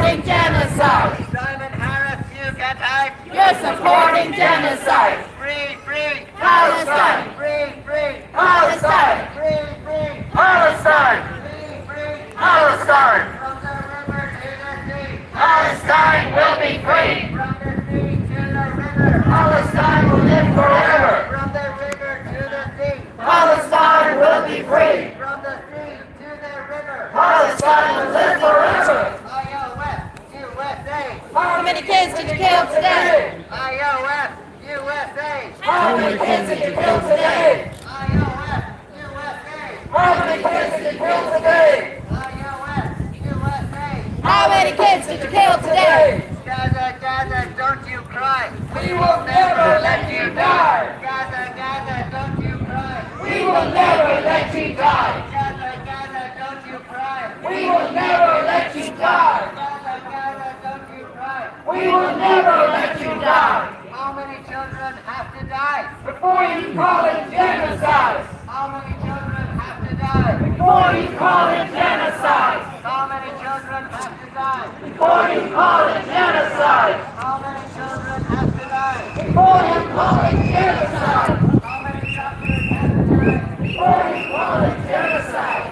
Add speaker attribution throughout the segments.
Speaker 1: supporting genocide.
Speaker 2: Simon Harris, you get out.
Speaker 1: You're supporting genocide.
Speaker 2: Free, free.
Speaker 1: Palestine.
Speaker 2: Free, free.
Speaker 1: Palestine.
Speaker 2: Free, free.
Speaker 1: Palestine.
Speaker 2: Free, free.
Speaker 1: Palestine.
Speaker 2: From the river to the sea.
Speaker 1: Palestine will be free.
Speaker 2: From the sea to the river.
Speaker 1: Palestine will live forever.
Speaker 2: From the river to the sea.
Speaker 1: Palestine will be free.
Speaker 2: From the sea to the river.
Speaker 1: Palestine will live forever.
Speaker 2: IOF, USA.
Speaker 1: How many kids did you kill today?
Speaker 2: IOF, USA.
Speaker 1: How many kids did you kill today?
Speaker 2: IOF, USA.
Speaker 1: How many kids did you kill today?
Speaker 2: IOF, USA.
Speaker 1: How many kids did you kill today?
Speaker 2: Gaza, Gaza, don't you cry.
Speaker 1: We will never let you die.
Speaker 2: Gaza, Gaza, don't you cry.
Speaker 1: We will never let you die.
Speaker 2: Gaza, Gaza, don't you cry.
Speaker 1: We will never let you die.
Speaker 2: Gaza, Gaza, don't you cry.
Speaker 1: We will never let you die.
Speaker 2: How many children have to die?
Speaker 1: Before you call it genocide.
Speaker 2: How many children have to die?
Speaker 1: Before you call it genocide.
Speaker 2: How many children have to die?
Speaker 1: Before you call it genocide.
Speaker 2: How many children have to die?
Speaker 1: Before you call it genocide.
Speaker 2: How many children have to die?
Speaker 1: Before you call it genocide.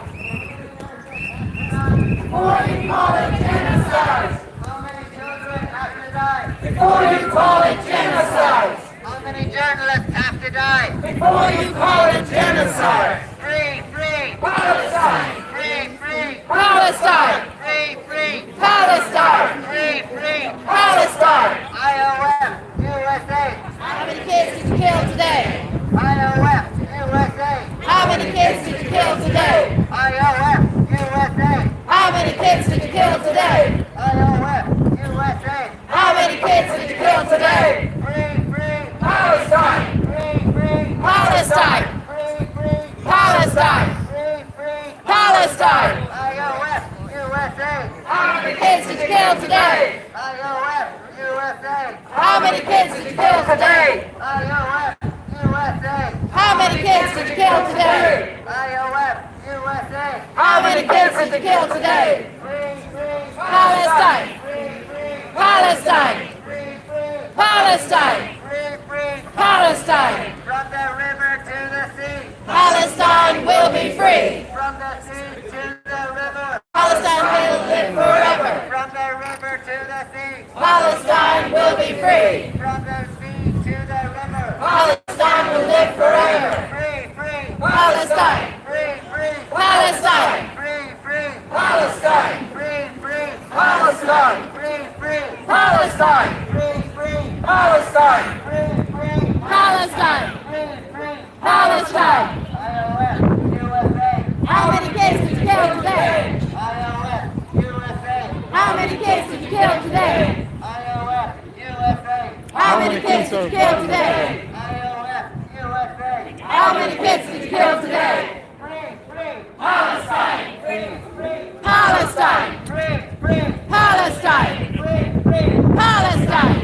Speaker 1: Before you call it genocide.
Speaker 2: How many children have to die?
Speaker 1: Before you call it genocide.
Speaker 2: How many journalists have to die?
Speaker 1: Before you call it genocide.
Speaker 2: Free, free.
Speaker 1: Palestine.
Speaker 2: Free, free.
Speaker 1: Palestine.
Speaker 2: Free, free.
Speaker 1: Palestine.
Speaker 2: Free, free.
Speaker 1: Palestine.
Speaker 2: IOF, USA.
Speaker 1: How many kids did you kill today?
Speaker 2: IOF, USA.
Speaker 1: How many kids did you kill today?
Speaker 2: IOF, USA.
Speaker 1: How many kids did you kill today?
Speaker 2: IOF, USA.
Speaker 1: How many kids did you kill today?
Speaker 2: Free, free.
Speaker 1: Palestine.
Speaker 2: Free, free.
Speaker 1: Palestine.
Speaker 2: Free, free.
Speaker 1: Palestine.
Speaker 2: Free, free.
Speaker 1: Palestine.
Speaker 2: IOF, USA.
Speaker 1: How many kids did you kill today?
Speaker 2: IOF, USA.
Speaker 1: How many kids did you kill today?
Speaker 2: IOF, USA.
Speaker 1: How many kids did you kill today?
Speaker 2: IOF, USA.
Speaker 1: How many kids did you kill today?
Speaker 2: Free, free.
Speaker 1: Palestine.
Speaker 2: Free, free.
Speaker 1: Palestine.
Speaker 2: Free, free.
Speaker 1: Palestine.
Speaker 2: Free, free.
Speaker 1: Palestine.
Speaker 2: From the river to the sea.
Speaker 1: Palestine will be free.
Speaker 2: From the sea to the river.
Speaker 1: Palestine will live forever.
Speaker 2: From the river to the sea.
Speaker 1: Palestine will be free.
Speaker 2: From the sea to the river.
Speaker 1: Palestine will live forever.
Speaker 2: Free, free.
Speaker 1: Palestine.
Speaker 2: Free, free.
Speaker 1: Palestine.
Speaker 2: Free, free.
Speaker 1: Palestine.
Speaker 2: Free, free.
Speaker 1: Palestine.
Speaker 2: Free, free.
Speaker 1: Palestine.
Speaker 2: Free, free.
Speaker 1: Palestine.
Speaker 2: Free, free.
Speaker 1: Palestine.
Speaker 2: Free, free.
Speaker 1: Palestine.
Speaker 2: IOF, USA.
Speaker 1: How many kids did you kill today?
Speaker 2: IOF, USA.
Speaker 1: How many kids did you kill today?
Speaker 2: IOF, USA.
Speaker 1: How many kids did you kill today?
Speaker 2: IOF, USA.
Speaker 1: How many kids did you kill today?
Speaker 2: Free, free.
Speaker 1: Palestine.
Speaker 2: Free, free.
Speaker 1: Palestine.
Speaker 2: Free, free.
Speaker 1: Palestine.
Speaker 2: Free, free.
Speaker 1: Palestine.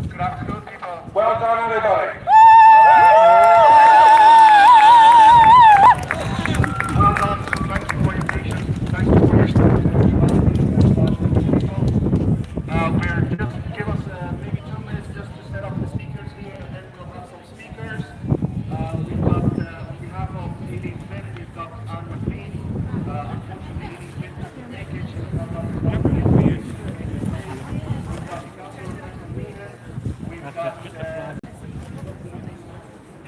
Speaker 2: Good afternoon, people.
Speaker 3: Well done, everybody.
Speaker 2: Well done. Thank you for your patience. Thank you for your time. We're just give us maybe 2 minutes just to set up the speakers here, and then we'll have some speakers. We've got on behalf of Aileen Smith, we've got Anne McLean. Unfortunately, Aileen Smith couldn't make it. She's got we've got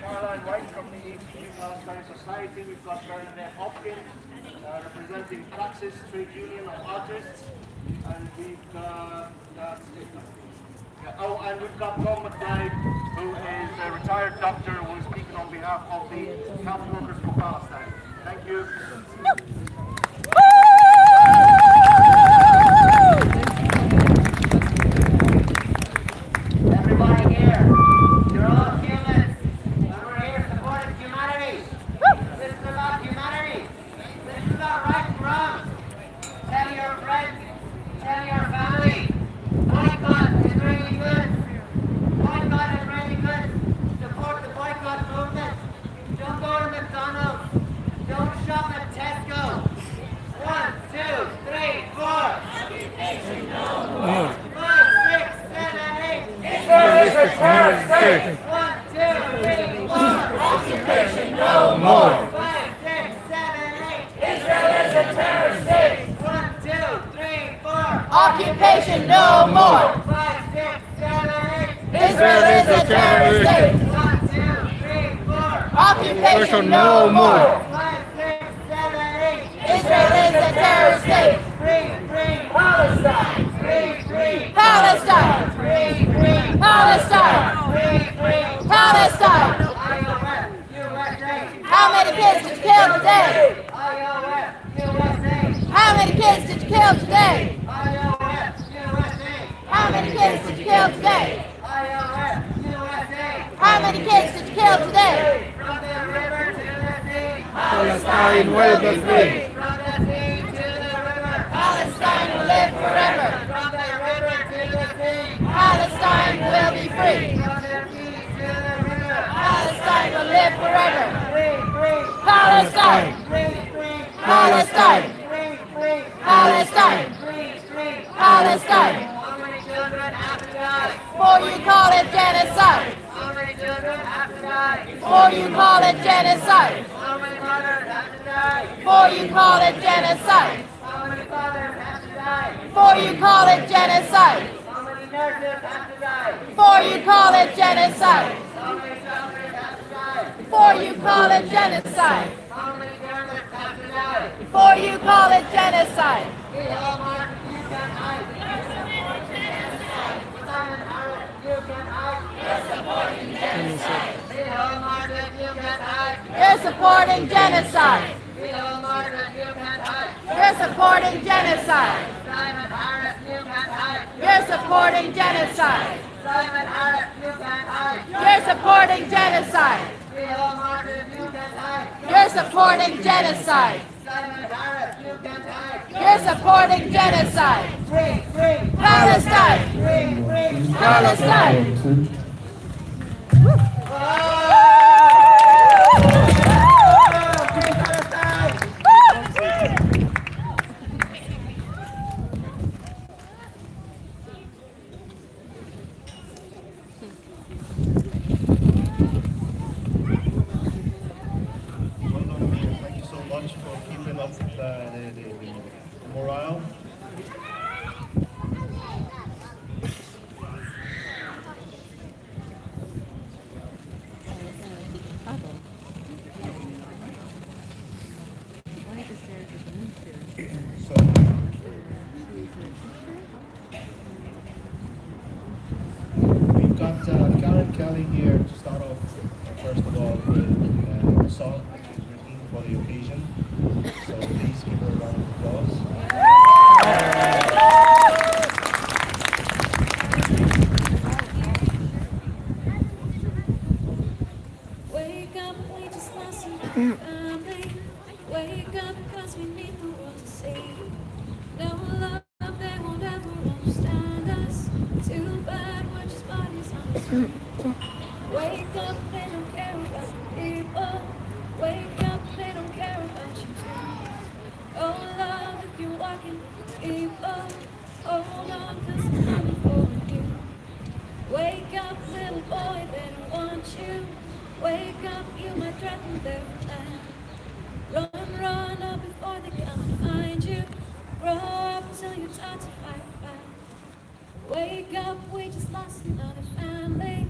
Speaker 2: Caroline White from the ATU Palestine Society. We've got Bernadette Hopkins representing Praxis Trade Union of Artists, and we've that's it. Yeah, oh, and we've got Tom McBride, who is a retired doctor who is speaking on behalf of the health workers for Palestine. Thank you. Everybody here, you're all humans, and we're here supporting humanity. This is about humanity. This is about right and wrong. Tell your friends, tell your family. Boycott Israeli goods. Boycott Israeli goods. Support the boycott movement. Don't go to McDonald's. Don't shop at Tesco.
Speaker 1: a terrorist state. 1, 2, 3, 4. Occupation no more. 5, 6, 7, 8. Israel is a terrorist state. 1, 2, 3, 4. Occupation no more. 5, 6, 7, 8. Israel is a terrorist state. 1, 2, 3, 4. Occupation no more. 5, 6, 7, 8. Israel is a terrorist state. Free Palestine. Free Palestine. Free Palestine. Free Palestine. IOF, USA. How many kids did you kill today? IOF, USA. How many kids did you kill today? IOF, USA. How many kids did you kill today? IOF, USA. How many kids did you kill today? From the river to the sea. Palestine will be free. From the sea to the river. Palestine will live forever. From the river to the sea. Palestine will be free. From the sea to the river. Palestine will live forever. Free Palestine. Free Palestine. Free Palestine. Free Palestine. How many children have to die? Before you call it genocide. How many children have to die? Before you call it genocide. How many mothers have to die? Before you call it genocide. How many fathers have to die? Before you call it genocide. How many nurses have to die? Before you call it genocide. How many doctors have to die? Before you call it genocide. How many journalists have to die? Before you call it genocide. We all march, you can hide. Simon Harris, you can hide. You're supporting genocide. We all march, you can hide. You're supporting genocide. We all march, you can hide. You're supporting genocide. Simon Harris, you can hide. You're supporting genocide. Simon Harris, you can hide. You're supporting genocide. We all march, you can hide. You're supporting genocide. Simon Harris, you can hide. You're supporting genocide. Free Palestine. Free Palestine.
Speaker 2: Thank you so much for keeping up the morale. So, we've got Karen Kelly here to start off, first of all, with a song which was written for the occasion. So please give her a round of applause.
Speaker 3: Wake up, we just lost some family. Wake up, cause we need the world to see. No love, they won't ever understand us. Too bad, we're just bodies on the street. Wake up, they don't care about the people. Wake up, they don't care about you too. Oh love, if you're walking with people, hold on, cause I'm coming for you. Wake up, little boy, they don't want you. Wake up, you might threaten their land. Run up before they come and find you. Grow up till you're taught to fight back. Wake up, we just lost another family.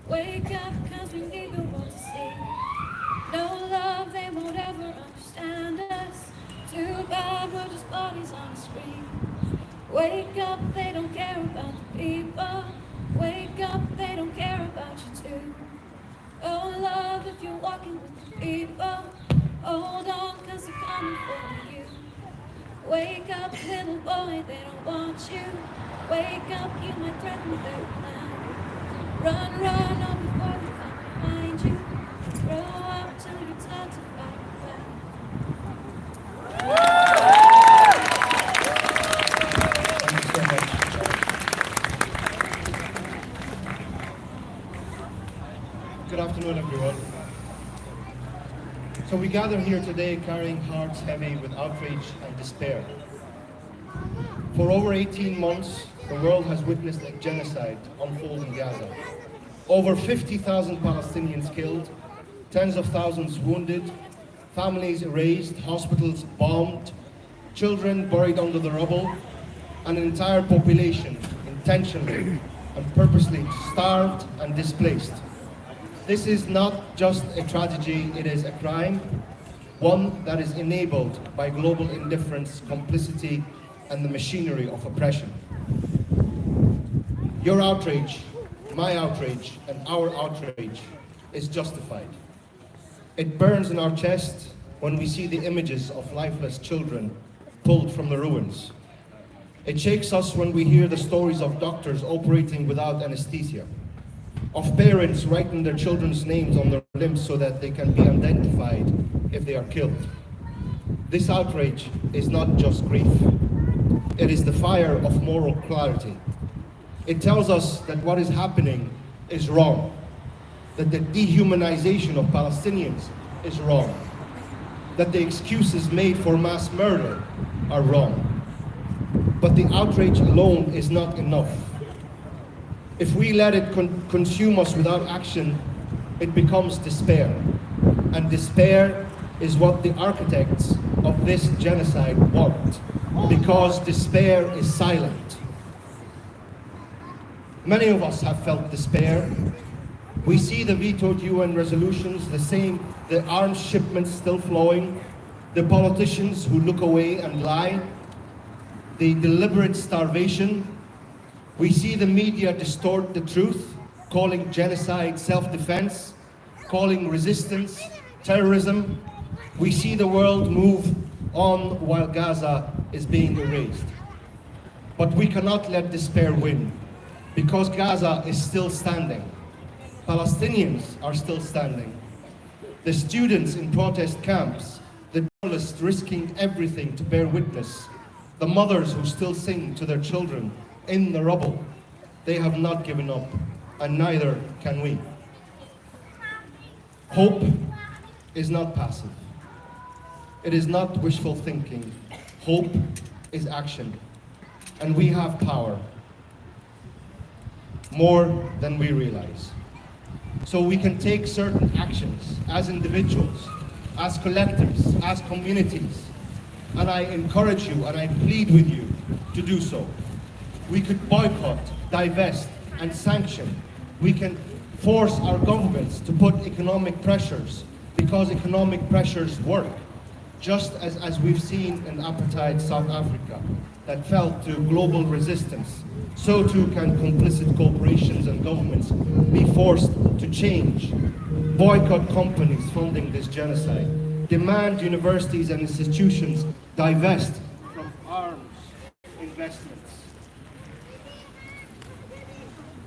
Speaker 3: Wake up, cause we need the world to see. No love, they won't ever understand us. Too bad, we're just bodies on the screen. Wake up, they don't care about the people. Wake up, they don't care about you too. Oh love, if you're walking with the people, hold on, cause they're coming for you. Wake up, little boy, they don't want you. Wake up, you might threaten their plan. Run up before they come and find you. Grow up till you're taught to fight back.
Speaker 2: Thank you so much. Good afternoon, everyone. So we gather here today carrying hearts heavy with outrage and despair. For over 18 months, the world has witnessed a genocide unfold in Gaza. Over 50,000 Palestinians killed, tens of thousands wounded, families erased, hospitals bombed, children buried under the rubble, and an entire population intentionally and purposely starved and displaced. This is not just a tragedy, it is a crime, one that is enabled by global indifference, complicity, and the machinery of oppression. Your outrage, my outrage, and our outrage is justified. It burns in our chest when we see the images of lifeless children pulled from the ruins. It shakes us when we hear the stories of doctors operating without anesthesia, of parents writing their children's names on their limbs so that they can be identified if they are killed. This outrage is not just grief. It is the fire of moral clarity. It tells us that what is happening is wrong, that the dehumanization of Palestinians is wrong, that the excuses made for mass murder are wrong. But the outrage alone is not enough. If we let it consume us without action, it becomes despair. And despair is what the architects of this genocide want, because despair is silent. Many of us have felt despair. We see the vetoed UN resolutions, the arms shipments still flowing, the politicians who look away and lie, the deliberate starvation. We see the media distort the truth, calling genocide self-defense, calling resistance terrorism. We see the world move on while Gaza is being erased. But we cannot let despair win, because Gaza is still standing. Palestinians are still standing. The students in protest camps, the journalists risking everything to bear witness, the mothers who still sing to their children in the rubble, they have not given up, and neither can we. Hope is not passive. It is not wishful thinking. Hope is action. And we have power, more than we realize. So we can take certain actions as individuals, as collectives, as communities. And I encourage you and I plead with you to do so. We could boycott, divest, and sanction. We can force our governments to put economic pressures, because economic pressures work. Just as we've seen in apartheid South Africa that fell to global resistance, so too can complicit corporations and governments be forced to change. Boycott companies funding this genocide. Demand universities and institutions divest from arms investments.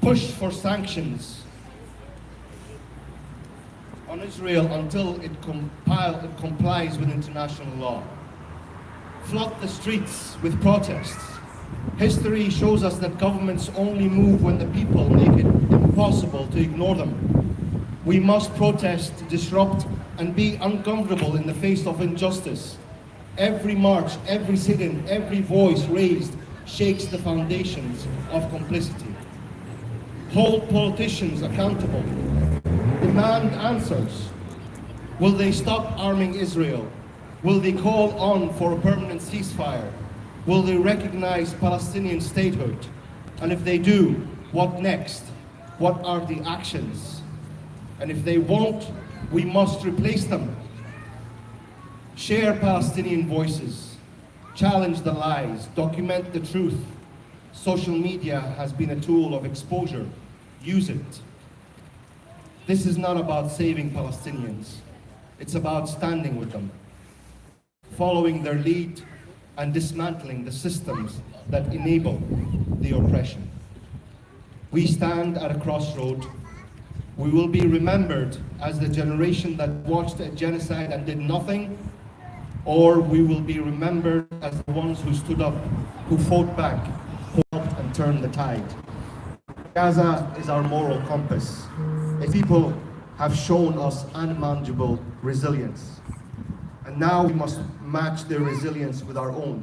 Speaker 2: Push for sanctions on Israel until it complies with international law. Flood the streets with protests. History shows us that governments only move when the people make it impossible to ignore them. We must protest, disrupt, and be uncomfortable in the face of injustice. Every march, every sit-in, every voice raised shakes the foundations of complicity. Hold politicians accountable. Demand answers. Will they stop arming Israel? Will they call on for a permanent ceasefire? Will they recognize Palestinian statehood? And if they do, what next? What are the actions? And if they won't, we must replace them. Share Palestinian voices. Challenge the lies. Document the truth. Social media has been a tool of exposure. Use it. This is not about saving Palestinians. It's about standing with them, following their lead, and dismantling the systems that enable the oppression. We stand at a crossroad. We will be remembered as the generation that watched a genocide and did nothing, or we will be remembered as the ones who stood up, who fought back, who helped and turned the tide. Gaza is our moral compass. Its people have shown us unmanageable resilience. And now we must match their resilience with our own.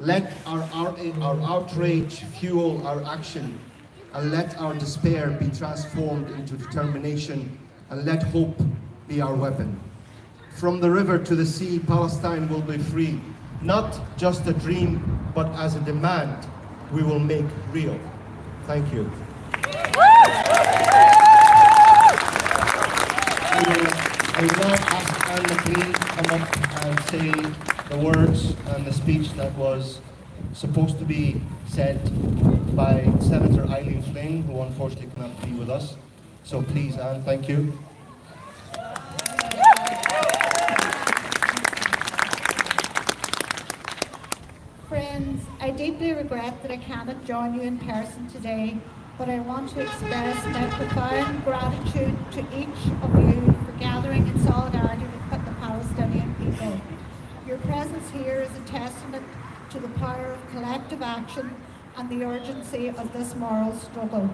Speaker 2: Let our outrage fuel our action, and let our despair be transformed into determination, and let hope be our weapon. From the river to the sea, Palestine will be free, not just a dream, but as a demand we will make real. Thank you. I will now ask Anne McLean to come up and say the words and the speech that was supposed to be said by Senator Eileen Flynn, who unfortunately cannot be with us. So please, Anne, thank you.
Speaker 4: Friends, I deeply regret that I cannot join you in person today, but I want to express my profound gratitude to each of you for gathering in solidarity with the Palestinian people. Your presence here is a testament to the power of collective action and the urgency of this moral struggle.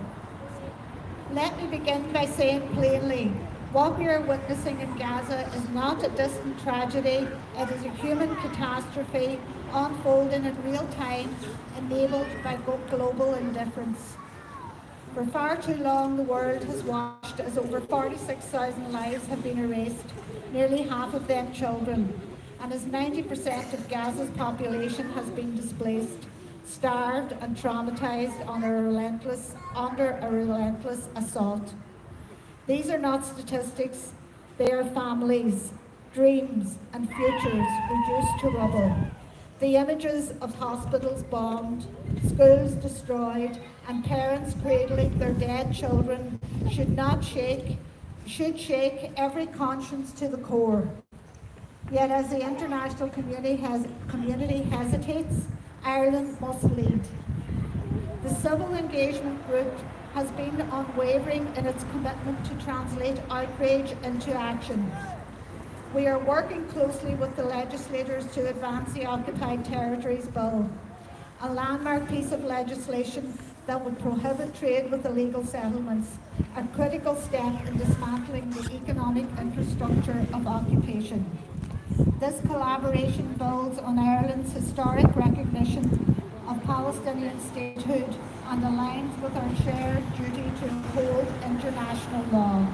Speaker 4: Let me begin by saying plainly, what we are witnessing in Gaza is not a distant tragedy, it is a human catastrophe unfolding in real time, enabled by global indifference. For far too long, the world has watched as over 46,000 lives have been erased, nearly half of them children, and as 90% of Gaza's population has been displaced, starved and traumatized under a relentless assault. These are not statistics, they are families, dreams and futures reduced to rubble. The images of hospitals bombed, schools destroyed, and parents cradling their dead children should shake every conscience to the core. Yet as the international community hesitates, Ireland must lead. The Civil Engagement Group has been unwavering in its commitment to translate outrage into action. We are working closely with the legislators to advance the Occupied Territories Bill, a landmark piece of legislation that would prohibit trade with illegal settlements, a critical step in dismantling the economic infrastructure of occupation. This collaboration builds on Ireland's historic recognition of Palestinian statehood and aligns with our shared duty to uphold international law.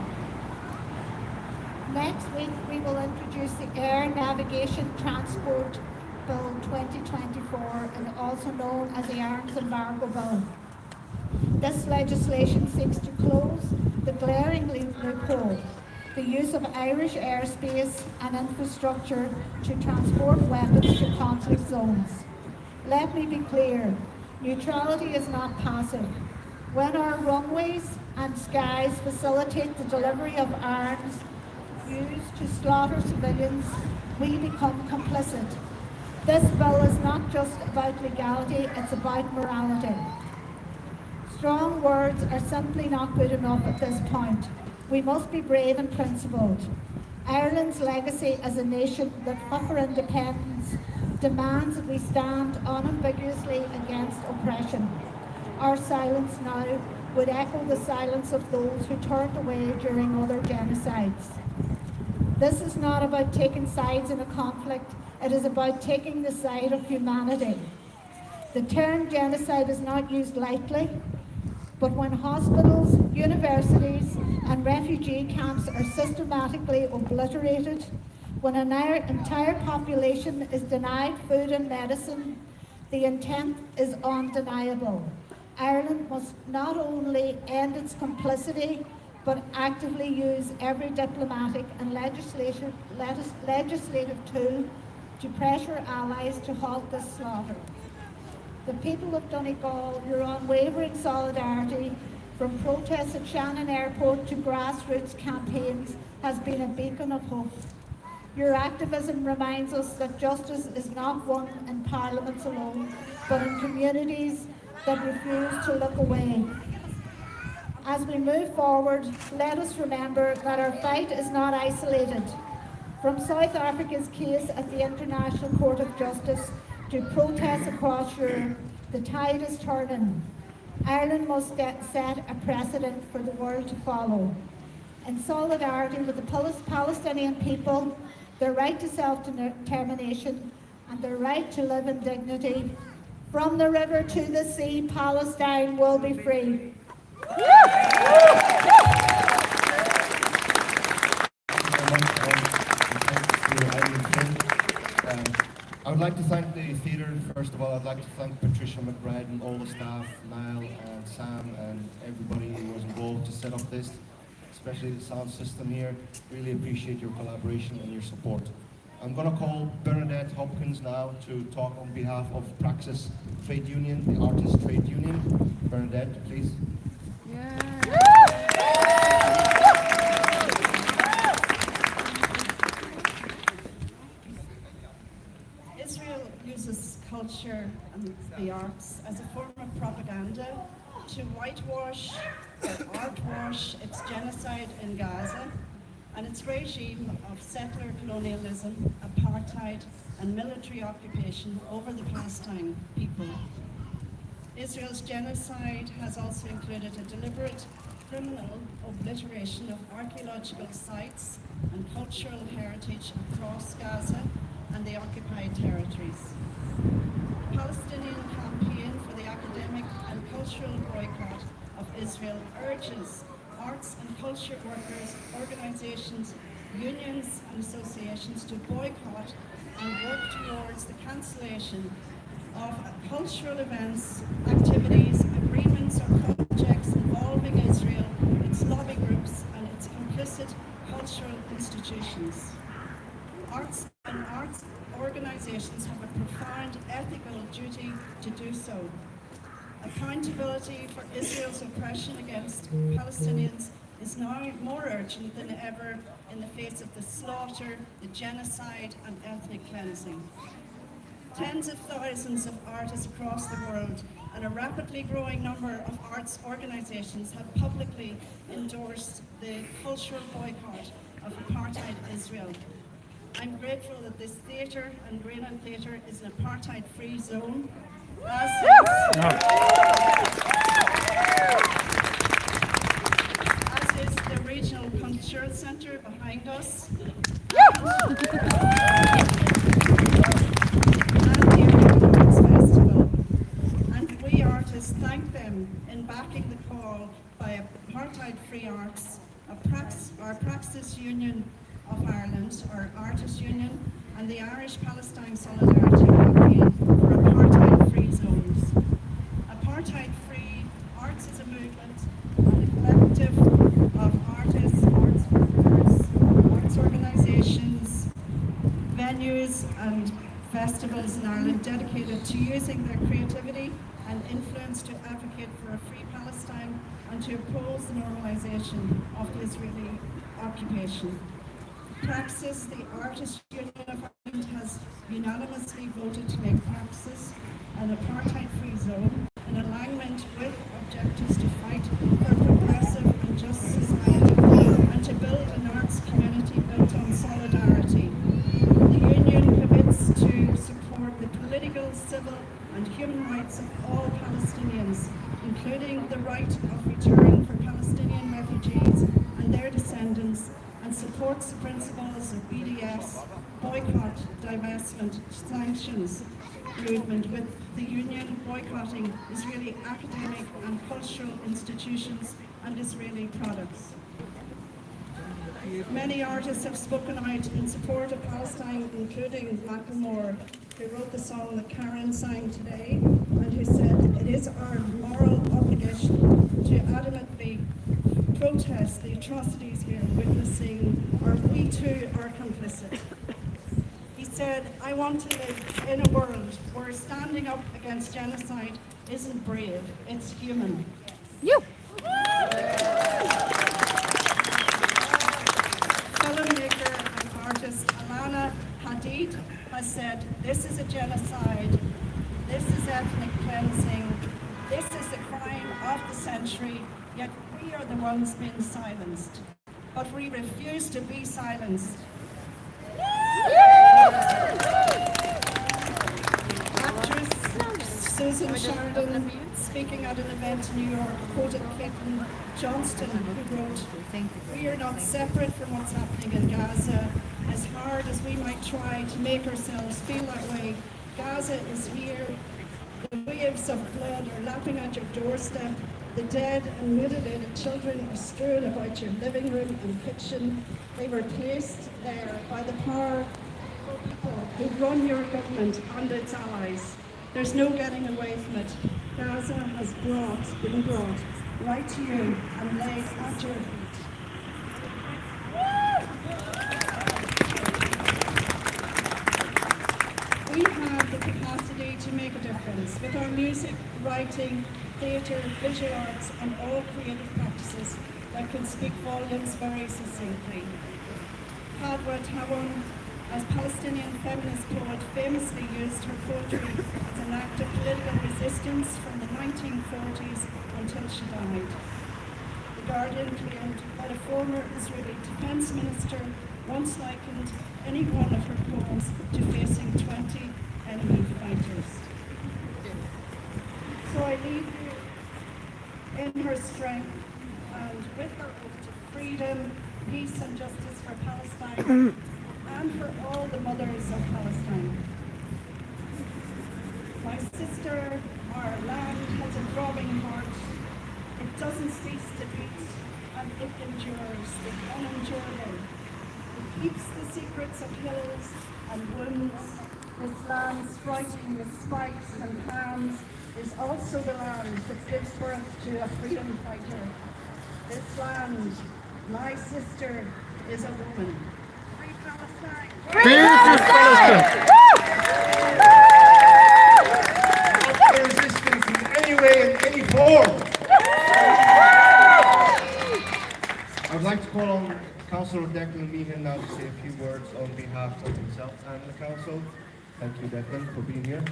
Speaker 4: Next week, we will introduce the Air Navigation Transport Bill 2024, and also known as the Arms Embargo Bill. This legislation seeks to close the glaring loophole, the use of Irish airspace and infrastructure to transport weapons to conflict zones. Let me be clear, neutrality is not passive. When our runways and skies facilitate the delivery of arms used to slaughter civilians, we become complicit. This bill is not just about legality, it's about morality. Strong words are simply not good enough at this point. We must be brave and principled. Ireland's legacy as a nation that fought for independence demands that we stand unambiguously against oppression. Our silence now would echo the silence of those who turned away during other genocides. This is not about taking sides in a conflict, it is about taking the side of humanity. The term genocide is not used lightly, but when hospitals, universities and refugee camps are systematically obliterated, when an entire population is denied food and medicine, the intent is undeniable. Ireland must not only end its complicity, but actively use every diplomatic and legislative tool to pressure allies to halt this slaughter. The people of Donegal, your unwavering solidarity, from protests at Shannon Airport to grassroots campaigns, has been a beacon of hope. Your activism reminds us that justice is not won in parliaments alone, but in communities that refuse to look away. As we move forward, let us remember that our fight is not isolated. From South Africa's case at the International Court of Justice to protests across Europe, the tide is turning. Ireland must set a precedent for the world to follow. In solidarity with the Palestinian people, their right to self-determination and their right to live in dignity, from the river to the sea, Palestine will be free.
Speaker 2: I would like to thank the theatre, first of all. I'd like to thank Patricia McBride and all the staff, Niall and Sam and everybody who was involved to set up this, especially the sound system here. Really appreciate your collaboration and your support. I'm going to call Bernadette Hopkins now to talk on behalf of Praxis Trade Union, the Artists Trade Union. Bernadette, please.
Speaker 5: Israel uses culture and the arts as a form of propaganda to whitewash or artwash its genocide in Gaza and its regime of settler colonialism, apartheid, and military occupation over the Palestine people. Israel's genocide has also included a deliberate criminal obliteration of archaeological sites and cultural heritage across Gaza and the occupied territories. The Palestinian campaign for the academic and cultural boycott of Israel urges arts and culture workers, organizations, unions and associations to boycott and work towards the cancellation of cultural events, activities, agreements or projects involving Israel, its lobby groups and its complicit cultural institutions. Arts and arts organizations have a profound ethical duty to do so. Accountability for Israel's oppression against Palestinians is now more urgent than ever in the face of the slaughter, the genocide and ethnic cleansing. Tens of thousands of artists across the world and a rapidly growing number of arts organizations have publicly endorsed the cultural boycott of apartheid Israel. I'm grateful that this theatre and Greenland Theatre is an apartheid-free zone, as is the Regional Cultural Centre behind us, and the Arts Festival. And we artists thank them in backing the call by Apartheid-Free Arts, our Praxis Union of Ireland, our Artists Union, and the Irish Palestine Solidarity Campaign for apartheid-free zones. Apartheid-free arts is a movement and a collective of artists, arts workers, arts organisations, venues and festivals in Ireland dedicated to using their creativity and influence to advocate for a free Palestine and to oppose the normalisation of the Israeli occupation. Praxis, the Artists Union of Ireland, has unanimously voted to make Praxis an apartheid-free zone in alignment with objectives to fight for a progressive and just society and to build an arts community built on solidarity. The Union commits to support the political, civil and human rights of all Palestinians, including the right of return for Palestinian refugees and their descendants, and supports the principles of BDS, boycott, divestment, sanctions movement, with the Union boycotting Israeli academic and cultural institutions and Israeli products. Many artists have spoken out in support of Palestine, including Macklemore, who wrote the song that Karen sang today, and who said, "It is our moral obligation to adamantly protest the atrocities we are witnessing, or we too are complicit." He said, "I want to live in a world where standing up against genocide isn't brave, it's human." Filmmaker and artist Alana Hadid has said, "This is a genocide, this is ethnic cleansing, this is the crime of the century, yet we are the ones being silenced. But we refuse to be silenced." Actress Susan Sheridan, speaking at an event in New York, quoted Caitlin Johnston, who wrote, "We are not separate from what's happening in Gaza. As hard as we might try to make ourselves feel that way, Gaza is here. The waves of blood are lapping at your doorstep. The dead and mutilated children are strewn about your living room and kitchen. They were placed there by the powerful people who run your government and its allies. There's no getting away from it. Gaza has been brought right to you and laid at your feet. We have the capacity to make a difference with our music, writing, theatre, visual arts, and all creative practices that can speak volumes very succinctly. Hadwa Tawon, as Palestinian feminist poet, famously used her poetry as an act of political resistance from the 1940s until she died. The Guardian claimed that a former Israeli defense minister once likened any one of her poems to facing 20 enemy fighters. So I leave you in her strength and with her oath to freedom, peace and justice for Palestine and for all the mothers of Palestine. My sister, our land has a throbbing heart. It doesn't cease to beat and it endures the unendurable. It keeps the secrets of hills and wounds. This land striking with spikes and clams is also the land that gives birth to a freedom fighter. This land, my sister, is a woman. Free Palestine!
Speaker 1: Free Palestine!
Speaker 2: Not the resistance in any way, in any form. I'd like to call on Councillor Declan Meehan now to say a few words on behalf of himself and the Council. Thank you, Declan, for being here.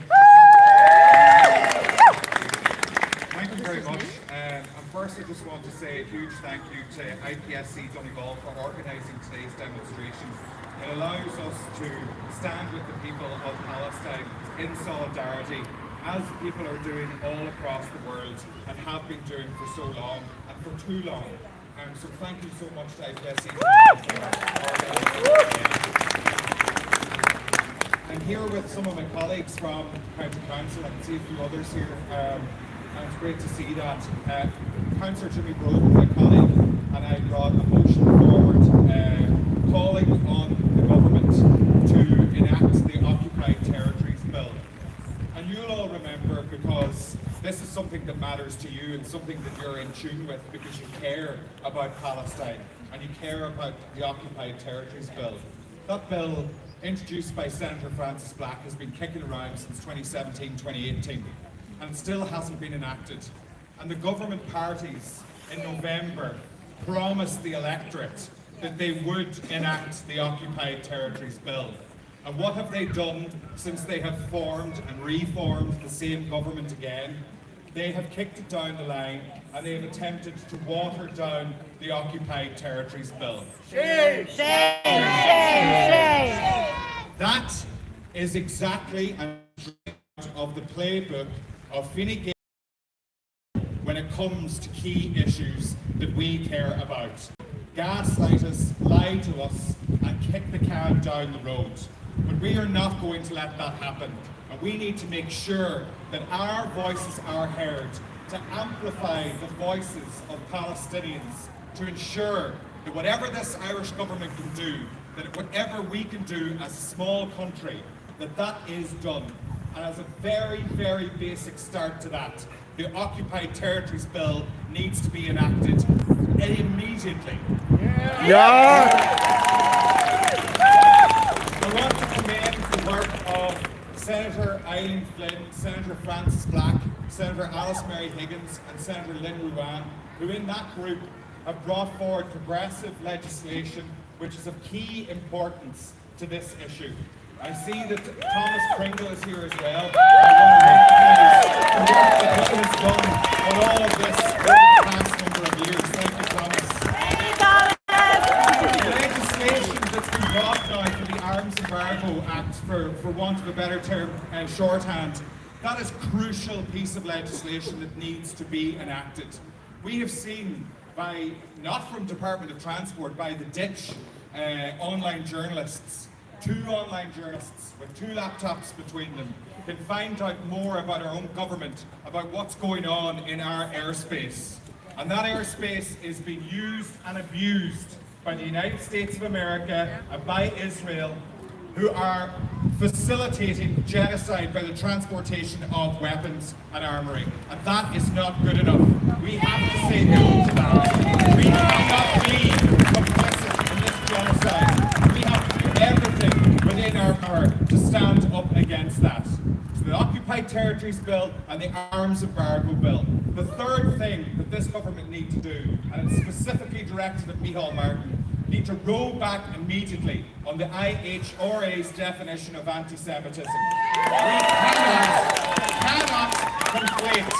Speaker 6: Thank you very much. And first I just want to say a huge thank you to IPSC Donegal for organising today's demonstration. It allows us to stand with the people of Palestine in solidarity, as people are doing all across the world and have been doing for so long and for too long. So thank you so much to IPSC. I'm here with some of my colleagues from County Council. I can see a few others here. And it's great to see that. Councillor Jimmy Broden, my colleague, and I brought a motion forward calling on the government to enact the Occupied Territories Bill. And you'll all remember, because this is something that matters to you and something that you're in tune with because you care about Palestine and you care about the Occupied Territories Bill. That bill, introduced by Senator Francis Black, has been kicking around since 2017-2018 and still hasn't been enacted. And the government parties in November promised the electorate that they would enact the Occupied Territories Bill. And what have they done since they have formed and reformed the same government again? They have kicked it down the line and they have attempted to water down the Occupied Territories Bill.
Speaker 1: Shame! Shame! Shame! Shame!
Speaker 6: That is exactly of the playbook of Fine Gael when it comes to key issues that we care about. Gaslight us, lie to us, and kick the can down the road. But we are not going to let that happen. And we need to make sure that our voices are heard, to amplify the voices of Palestinians, to ensure that whatever this Irish government can do, that whatever we can do as a small country, that is done. And as a very, very basic start to that, the Occupied Territories Bill needs to be enacted immediately. I want to commend the work of Senator Eileen Flynn, Senator Francis Black, Senator Alice Mary Higgins and Senator Lynn Ruane, who in that group have brought forward progressive legislation which is of key importance to this issue. I see that Thomas Pringle is here as well. I want to recognize the work that he has done on all of this over the past number of years. Thank you, Thomas. The legislation that's been brought now for the Arms Embargo Act, for want of a better term, shorthand, that is a crucial piece of legislation that needs to be enacted. We have seen not from Department of Transport, by the Ditch online journalists, two online journalists with two laptops between them can find out more about our own government, about what's going on in our airspace. And that airspace is being used and abused by the United States of America and by Israel, who are facilitating genocide by the transportation of weapons and armoury. And that is not good enough. We have to say no to that. We cannot be complicit in this genocide. We have to do everything within our power to stand up against that. So the Occupied Territories Bill and the Arms Embargo Bill. The third thing that this government needs to do, and it's specifically directed at Micheál Martin, need to roll back immediately on the IHRA's definition of anti-Semitism. We cannot conflate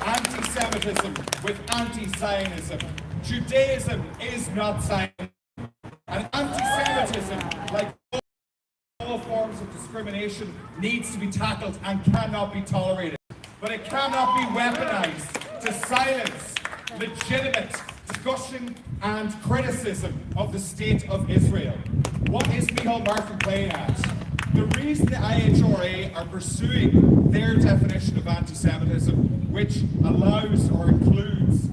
Speaker 6: anti-Semitism with anti-Zionism. Judaism is not Zionism. And anti-Semitism, like all forms of discrimination, needs to be tackled and cannot be tolerated. But it cannot be weaponized to silence legitimate discussion and criticism of the state of Israel. What is Micheál Martin playing at? The reason the IHRA are pursuing their definition of anti-Semitism, which allows or includes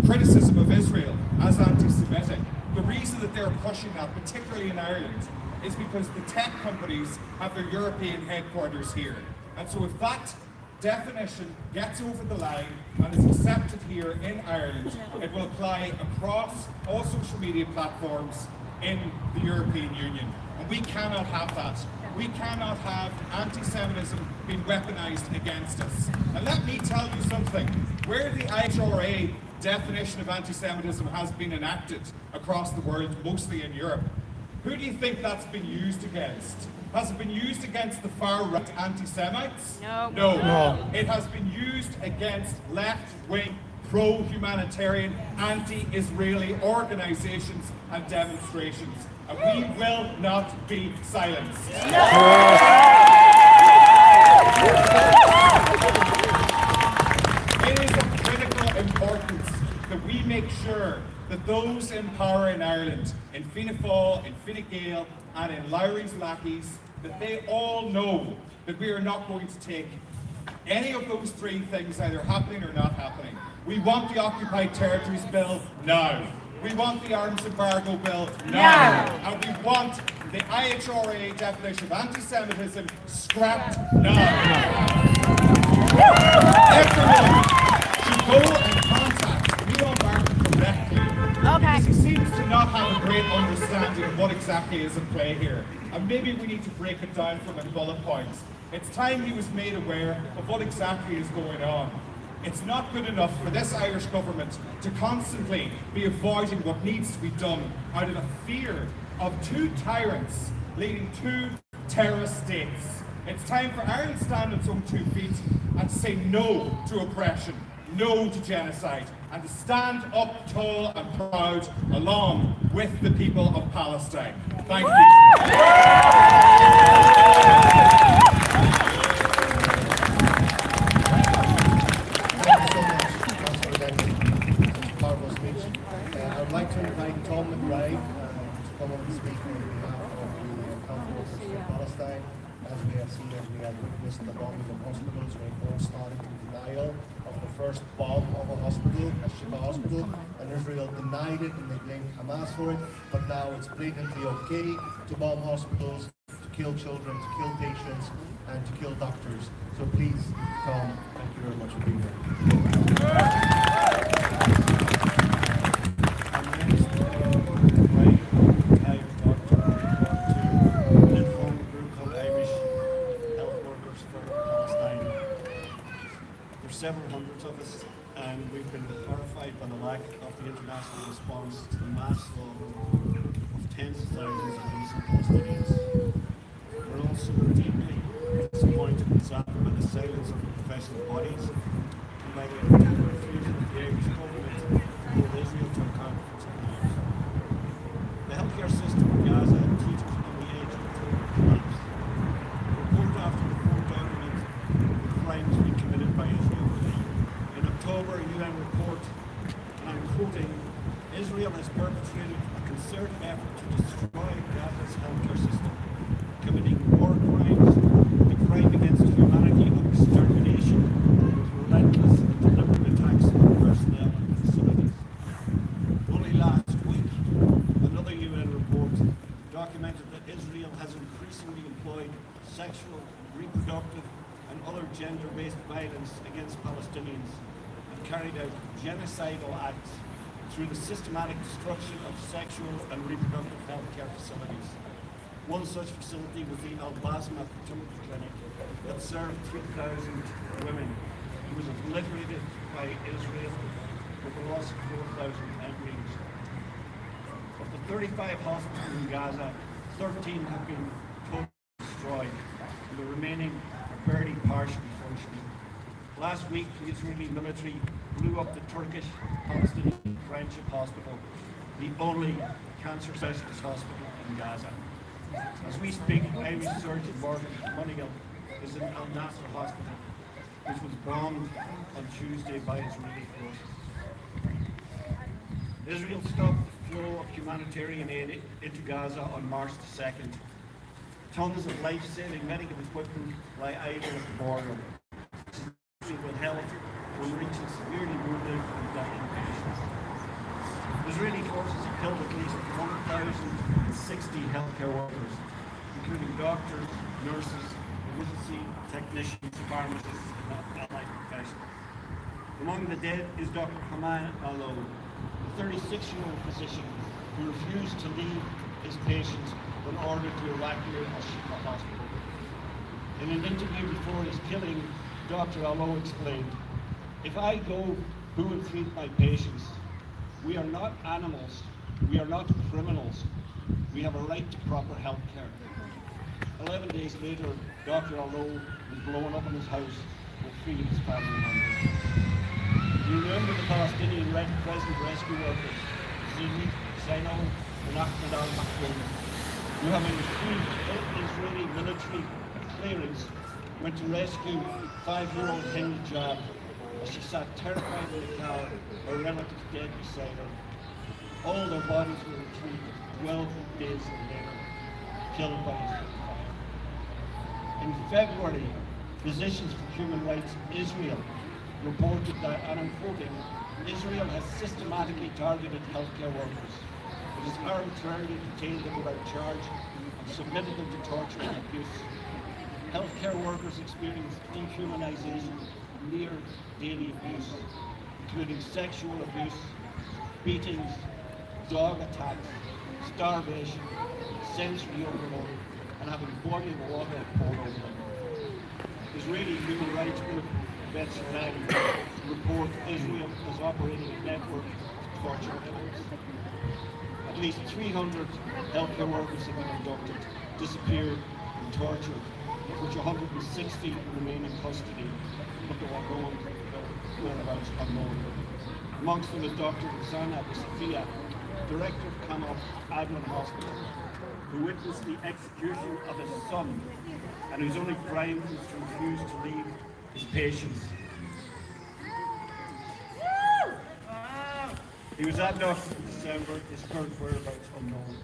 Speaker 6: criticism of Israel as anti-Semitic, the reason that they're pushing that, particularly in Ireland, is because the tech companies have their European headquarters here. And so if that definition gets over the line and is accepted here in Ireland, it will apply across all social media platforms in the European Union. And we cannot have that. We cannot have anti-Semitism being weaponized against us. And let me tell you something. Where the IHRA definition of anti-Semitism has been enacted across the world, mostly in Europe, who do you think that's been used against? Has it been used against the far-right anti-Semites? No. It has been used against left-wing, pro-humanitarian, anti-Israeli organizations and demonstrations. And we will not be silenced. It is of critical importance that we make sure that those in power in Ireland, in Fianna Fáil, in Fine Gael, and in Lowry's lackeys, that they all know that we are not going to take any of those three things either happening or not happening. We want the Occupied Territories Bill now. We want the Arms Embargo Bill now. And we want the IHRA definition of anti-Semitism scrapped now. Everyone should go and contact Micheál Martin directly. Because he seems to not have a great understanding of what exactly is at play here. And maybe we need to break it down from in bullet points. It's time he was made aware of what exactly is going on. It's not good enough for this Irish government to constantly be avoiding what needs to be done out of a fear of two tyrants leading two terrorist states. It's time for Ireland to stand on its own 2 feet and to say no to oppression, no to genocide, and to stand up tall and proud along with the people of Palestine. Thank you.
Speaker 2: I would like to invite Tom McBride to come up and speak on behalf of the health workers for Palestine. As we have seen, as we have witnessed the bombing of hospitals, where both started in denial of the first bomb of a hospital, a Shifa hospital, and Israel denied it and they blamed Hamas for it. But now it's blatantly okay to bomb hospitals, to kill children, to kill patients, and to kill doctors. So please, Tom, thank you very much for being here.
Speaker 7: Several hundreds of us, and we've been horrified by the lack of the international response to the mass slaughter of tens of thousands of innocent Palestinians. We're also deeply disappointed and saddened by the silence of the professional bodies and by the refusal of the Irish government to hold Israel to account for its crimes. The healthcare system in Gaza teaches on the edge of total collapse. Report after report document the crimes being committed by Israel. In October, a UN report, and I'm quoting, Israel has perpetrated a concerted effort to destroy Gaza's healthcare system, committing war crimes, the crime against humanity of extermination, with relentless and deliberate attacks on personnel and facilities. Only last week, another UN report documented that Israel has increasingly employed sexual, reproductive, and other gender-based violence against Palestinians and carried out genocidal acts through the systematic destruction of sexual and reproductive healthcare facilities. One such facility was the Al-Basma fertility clinic that served 3,000 women. It was obliterated by Israel with the loss of 4,000 embryos. Of the 35 hospitals in Gaza, 13 have been totally destroyed, and the remaining are barely partially functioning. Last week, the Israeli military blew up the Turkish-Palestinian Friendship Hospital, the only cancer specialist hospital in Gaza. As we speak, Irish surgeon Morgan Monaghan is in Al Nasser Hospital, which was bombed on Tuesday by Israeli forces. Israel stopped the flow of humanitarian aid into Gaza on March the 2nd. Tons of life-saving medical equipment lie idle at the border. With help when reaching severely wounded and dying patients. Israeli forces have killed at least 1,060 healthcare workers, including doctors, nurses, emergency technicians, pharmacists, and allied professionals. Among the dead is Dr. Haman Alo, a 36-year-old physician who refused to leave his patients in order to evacuate Al-Shifa Hospital. In an interview before his killing, Dr. Alo explained, "If I go, who will treat my patients? We are not animals. We are not criminals. We have a right to proper health care." 11 days later, Dr. Alo was blown up in his house with 3 of his family members. You remember the Palestinian Red Crescent rescue workers, Zini, Zaino, and Ahmed al-Maktoum, who having received Israeli military clearance, went to rescue 5-year-old Hind Jab as she sat terrified in the car, her relatives dead beside her. All their bodies were retrieved 12 days later, killed by Israeli fire. In February, Physicians for Human Rights Israel reported that, and I'm quoting, Israel has systematically targeted healthcare workers. It has arbitrarily detained them without charge and submitted them to torture and abuse. Healthcare workers experience dehumanization and near daily abuse, including sexual abuse, beatings, dog attacks, starvation, sensory overload, and having boiling water poured over them. Israeli human rights group B'Tselem report Israel is operating a network of torture clinics. At least 300 healthcare workers have been abducted, disappeared, and tortured, of which 160 remain in custody, but the whereabouts unknown. Amongst them is Dr. Roxana Safia, director of Kamal Adnan Hospital, who witnessed the execution of his son and whose only crime was to refuse to leave his patients. He was abducted in December, his current whereabouts unknown.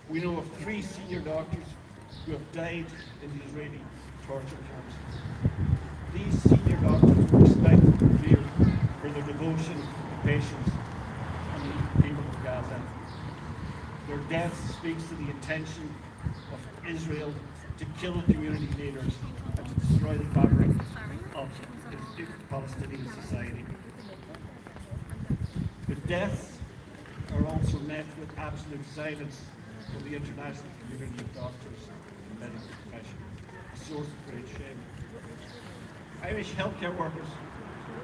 Speaker 7: We know of 3 senior doctors who have died in the Israeli torture camps. These senior doctors were respected and revered for their devotion to patients and the people of Gaza. Their death speaks to the intention of Israel to kill community leaders and to destroy the fabric of Palestinian society. The deaths are also met with absolute silence from the international community of doctors and medical professionals, a source of great shame. Irish healthcare workers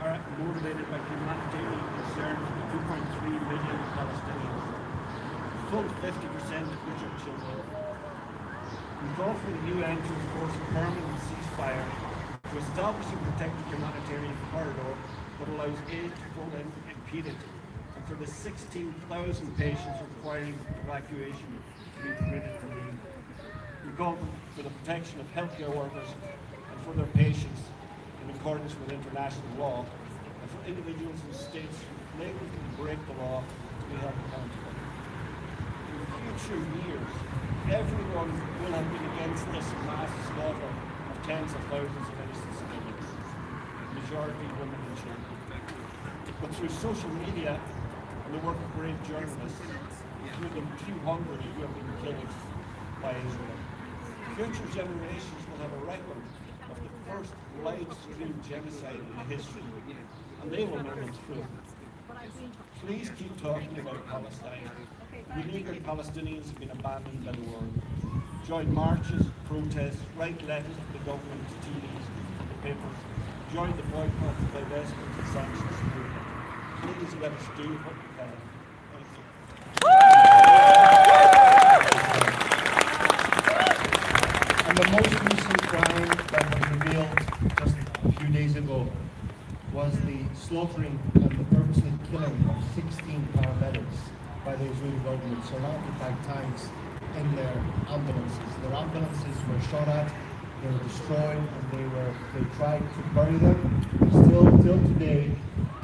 Speaker 7: are motivated by humanitarian concerns for 2.3 million Palestinians, full 50% of which are children. We call for the UN to enforce a permanent ceasefire to establish and protect the humanitarian corridor that allows aid to flow unimpeded, and for the 16,000 patients requiring evacuation to be permitted to leave. We call for the protection of healthcare workers and for their patients in accordance with international law, and for individuals and states who flagrantly break the law to be held accountable. We future years, everyone will have been against this mass slaughter of tens of thousands of innocent civilians, majority women and children. But through social media and the work of brave journalists, including 200 who have been killed by Israel, future generations will have a record of the first live-stream genocide in history, and they will know the truth. Please keep talking about Palestine. Beleaguered Palestinians have been abandoned by the world. Join marches, protests, write letters to the government, to TVs, the papers. Join the boycott, divestment and sanctions movement. Please let us do what we can. Thank you.
Speaker 8: And the most recent crime that was revealed just a few days ago was the slaughtering and the purposely killing of 16 paramedics by the Israeli government surrounded by tanks in their ambulances. Their ambulances were shot at, they were destroyed, and they tried to bury them. Till today,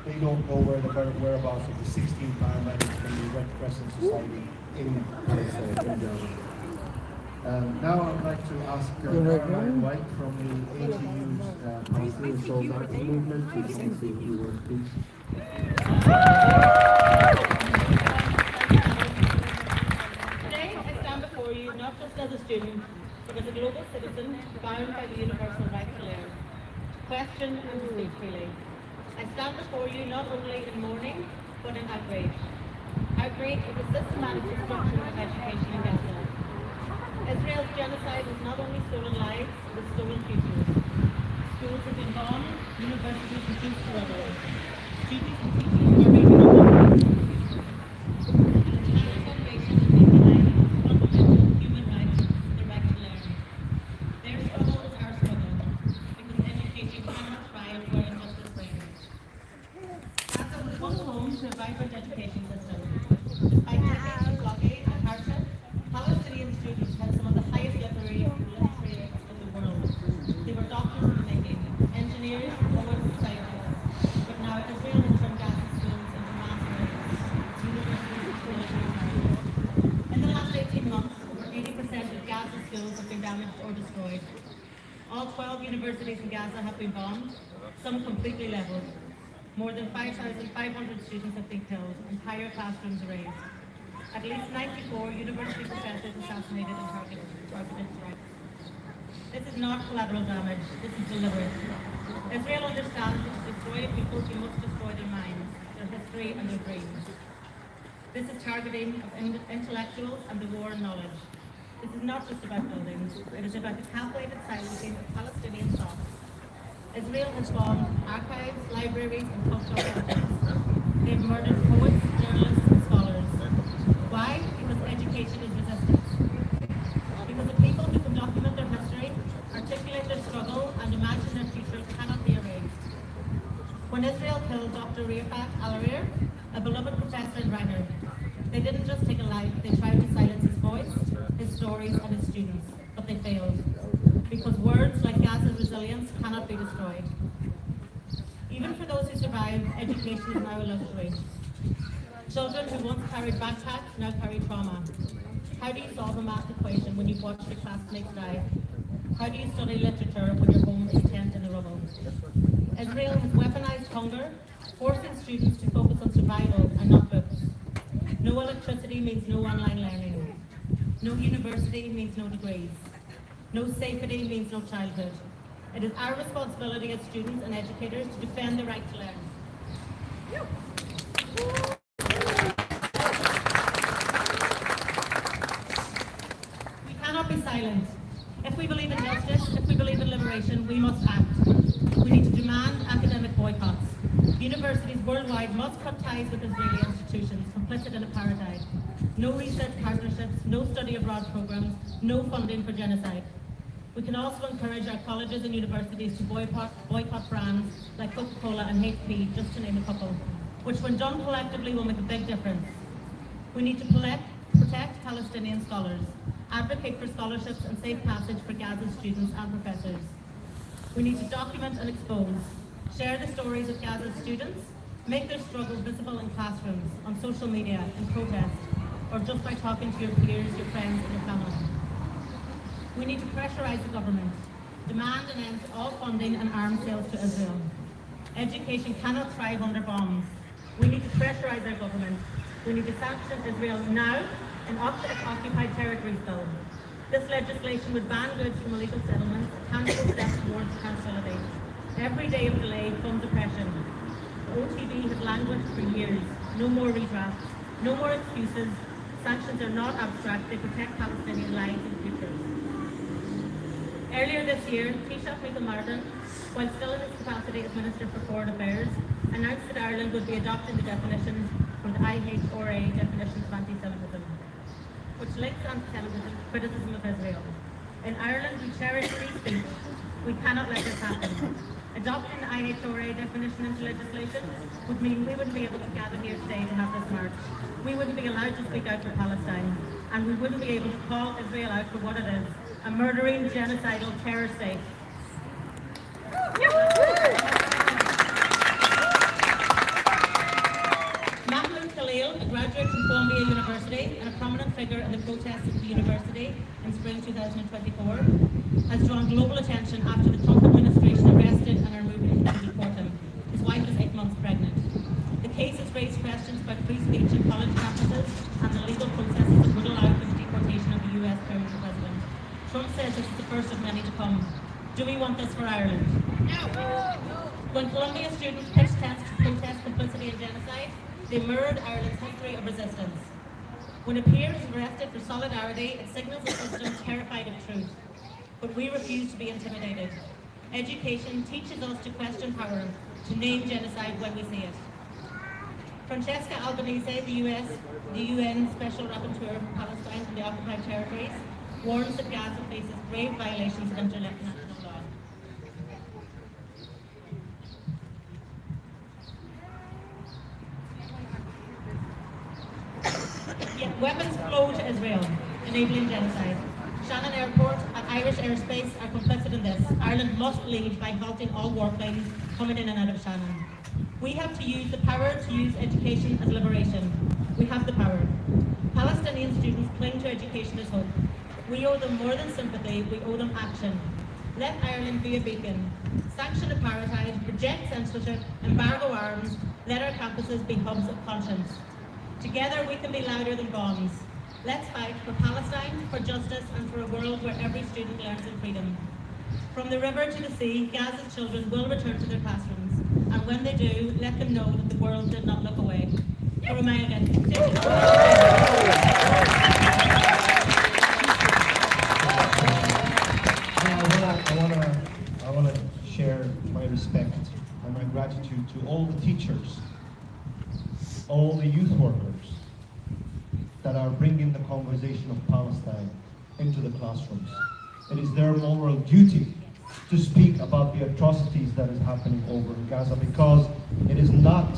Speaker 8: they don't know where the whereabouts of the 16 paramedics from the Red Crescent Society in Palestine. Now I'd like to ask Caroline White from the ATU's Palestinian Solidarity Movement to say a few words, please.
Speaker 9: Today I stand before you not just as a student, but as a global citizen bound by the universal right to learn, question and to speak freely. I stand before you not only in mourning, but in outrage. Outrage at the systematic destruction of education in Gaza. Israel's genocide has not only stolen lives, but stolen futures. Schools have been bombed, universities reduced to rubble. Students and teachers are being killed. An entire generation is being denied fundamental human rights, the right to learn. Their struggle is our struggle, because education cannot thrive where injustice reigns. Gaza was once home to a vibrant education system. Despite decades of blockade and hardship, Palestinian students had some of the highest literary rates in the world. They were doctors in the making, engineers, poets, scientists. But now Israel has turned Gaza schools into mass murders, universities and military targets. In the last 18 months, over 80% of Gaza schools have been damaged or destroyed. All 12 universities in Gaza have been bombed, some completely leveled. More than 5,500 students have been killed, entire classrooms erased. At least 94 university professors assassinated and targeted strikes. This is not collateral damage, this is deliberate. Israel understands that to destroy a people, you must destroy their minds, their history and their dreams. This is targeting of intellectuals and the war on knowledge. This is not just about buildings, it is about the calculated silencing of Palestinian thoughts. Israel has bombed archives, libraries and cultural centers. They have murdered poets, journalists and scholars. Why? Because education is resistance. Because the people who can document their history, articulate their struggle, and imagine their future cannot be erased. When Israel killed Dr. Rifat Al-Arir, a beloved professor and writer, they didn't just take a life, they tried to silence his voice, his stories, and his students, but they failed. Because words like Gaza's resilience cannot be destroyed. Even for those who survive, education is now a luxury. Children who once carried backpacks now carry trauma. How do you solve a math equation when you've watched your classmates die? How do you study literature when your home is a tent in the rubble? Israel has weaponized hunger, forcing students to focus on survival and not books. No electricity means no online learning. No university means no degrees. No safety means no childhood. It is our responsibility as students and educators to defend the right to learn. We cannot be silent. If we believe in justice, if we believe in liberation, we must act. We need to demand academic boycotts. Universities worldwide must cut ties with Israeli institutions complicit in apartheid. No research partnerships, no study abroad programs, no funding for genocide. We can also encourage our colleges and universities to boycott brands like Coca-Cola and HP, just to name a couple, which when done collectively will make a big difference. We need to protect Palestinian scholars, advocate for scholarships and safe passage for Gaza students and professors. We need to document and expose, share the stories of Gaza's students, make their struggle visible in classrooms, on social media, in protest. or just by talking to your peers, your friends, and your family. We need to pressurise the government, demand an end to all funding and arms sales to Israel. Education cannot thrive under bombs. We need to pressurise our government. We need to sanction Israel now and opt its occupied territories bill. This legislation would ban goods from illegal settlements, a tangible step towards tranquility. Every day of delay comes oppression. The OTB has languished for years. No more redrafts, no more excuses. Sanctions are not abstract, they protect Palestinian lives and futures. Earlier this year, Taoiseach Michael Martin, while still in his capacity as Minister for Foreign Affairs, announced that Ireland would be adopting the definitions from the IHRA definitions of anti-Semitism, which links anti-Semitism to criticism of Israel. In Ireland, we cherish free speech. We cannot let this happen. Adopting the IHRA definition into legislation would mean we wouldn't be able to gather here today to have this march. We wouldn't be allowed to speak out for Palestine, and we wouldn't be able to call Israel out for what it is, a murdering, genocidal terror state. Mahmoud Khalil, a graduate from Columbia University and a prominent figure in the protests at the university in spring 2024, has drawn global attention after the Trump administration arrested and are moving to deport him. His wife is 8 months pregnant. The case has raised questions about free speech in college campuses and the legal processes that would allow for the deportation of the US permanent resident. Trump says this is the first of many to come. Do we want this for Ireland? No. When Columbia students pitched tents to protest complicity in genocide, they mirrored Ireland's history of resistance. When a peer is arrested for solidarity, it signals a system terrified of truth. But we refuse to be intimidated. Education teaches us to question power, to name genocide when we see it. Francesca Albanese, the UN Special Rapporteur for Palestine and the occupied territories, warns that Gaza faces grave violations of international law. Yet weapons flow to Israel, enabling genocide. Shannon Airport and Irish airspace are complicit in this. Ireland must lead by halting all warplanes coming in and out of Shannon. We have to use the power to use education as liberation. We have the power. Palestinian students cling to education as hope. We owe them more than sympathy, we owe them action. Let Ireland be a beacon. Sanction apartheid, reject censorship, embargo arms, let our campuses be hubs of conscience. Together we can be louder than bombs. Let's fight for Palestine, for justice, and for a world where every student learns in freedom. From the river to the sea, Gaza's children will return to their classrooms, and when they do, let them know that the world did not look away.
Speaker 8: I want to share my respect and my gratitude to all the teachers, all the youth workers that are bringing the conversation of Palestine into the classrooms. It is their moral duty to speak about the atrocities that is happening over in Gaza, because it is not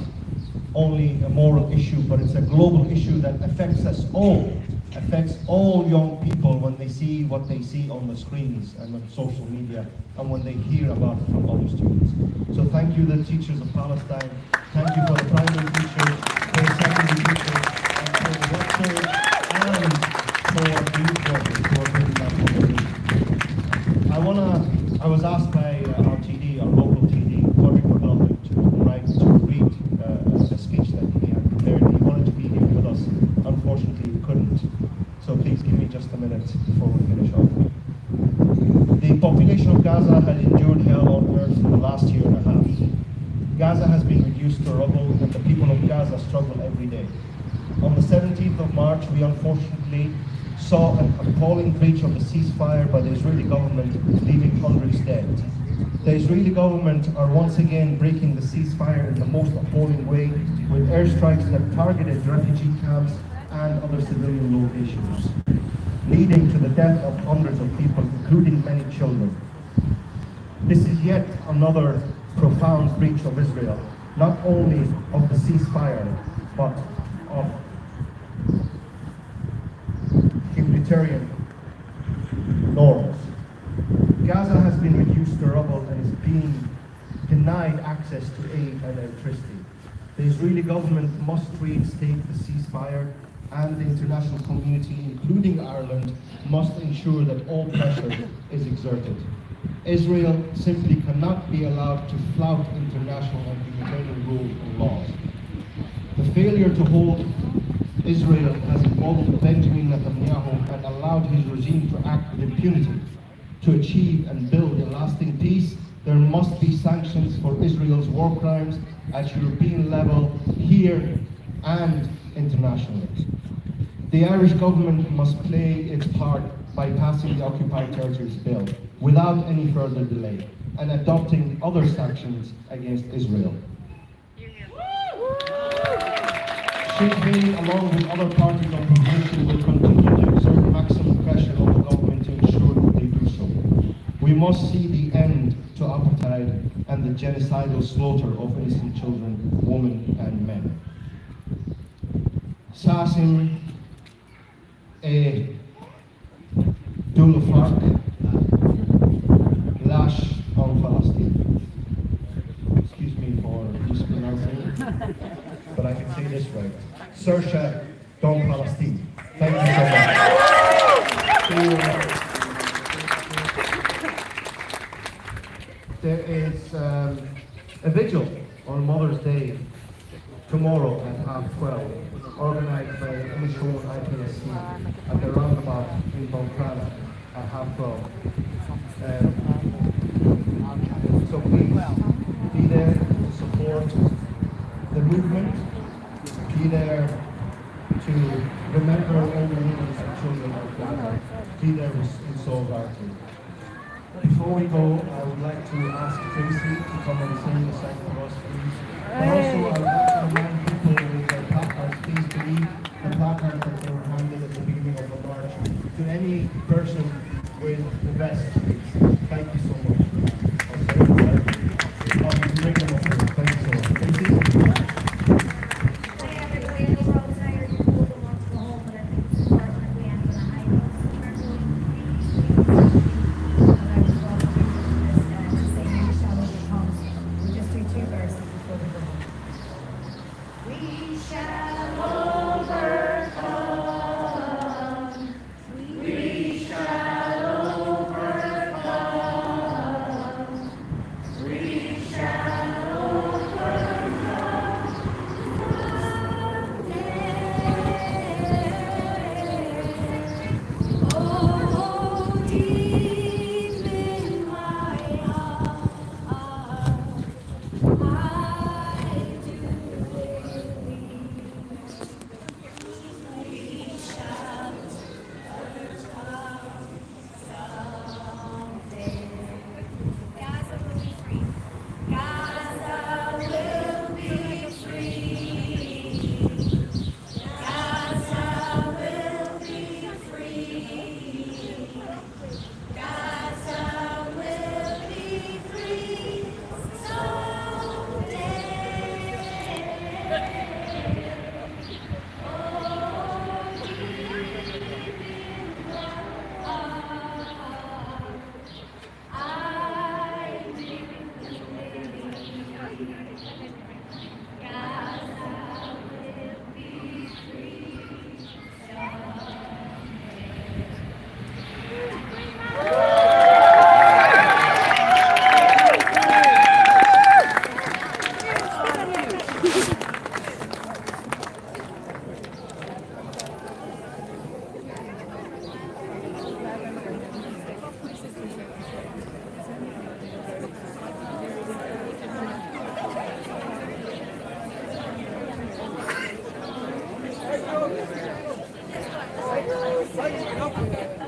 Speaker 8: only a moral issue, but it's a global issue that affects us all, affects all young people when they see what they see on the screens and on social media, and when they hear about it from other students. So thank you, the teachers of Palestine. Thank you for the primary teachers, for the secondary teachers, and for the workers, and for the youth workers who are bringing that conversation. I was asked by our TD, our local TD, Patrick McLaughlin, to read a speech that he had prepared. He wanted to be here with us. Unfortunately, he couldn't. So please give me just a minute before we finish off. The population of Gaza had endured hell on earth for the last year and a half. Gaza has been reduced to rubble, and the people of Gaza struggle every day. On the 17th of March, we unfortunately saw an appalling breach of the ceasefire by the Israeli government, leaving hundreds dead. The Israeli government are once again breaking the ceasefire in the most appalling way, with airstrikes that targeted refugee camps and other civilian locations, leading to the death of hundreds of people, including many children. This is yet another profound breach of Israel, not only of the ceasefire, but of humanitarian norms. Gaza has been reduced to rubble and is being denied access to aid and electricity. The Israeli government must reinstate the ceasefire, and the international community, including Ireland, must ensure that all pressure is exerted. Israel simply cannot be allowed to flout international and humanitarian rules and laws. The failure to hold Israel has emboldened Benjamin Netanyahu and allowed his regime to act with impunity. To achieve and build a lasting peace, there must be sanctions for Israel's war crimes at European level, here and internationally. The Irish government must play its part by passing the Occupied Territories Bill without any further delay and adopting other sanctions against Israel. Sinn Féin, along with other parties on the motion, will continue to exert maximum pressure on the government to ensure that they do so. We must see the end to apartheid and the genocidal slaughter of innocent children, women and men. Sasim Dula Fark, Lash on Palestine. Excuse me for mispronouncing, but I can say this right. Sersha Don Palestine. Thank you so much. There is a vigil on Mother's Day tomorrow at 12:30, organised by Michonne IPSC at the roundabout in Balcrana at 12:30. So please be there to support the movement, be there to remember all the women and children of Gaza, be there in solidarity. Before we go, I would like to ask Tracy to come and sing a song for us, please. And also, I would like to remind people with their placards, please to leave the placards that they were handed at the beginning of the march to any person with the vest, please. Thank you so much. Thank you so much. Tracy?
Speaker 1: Thank you.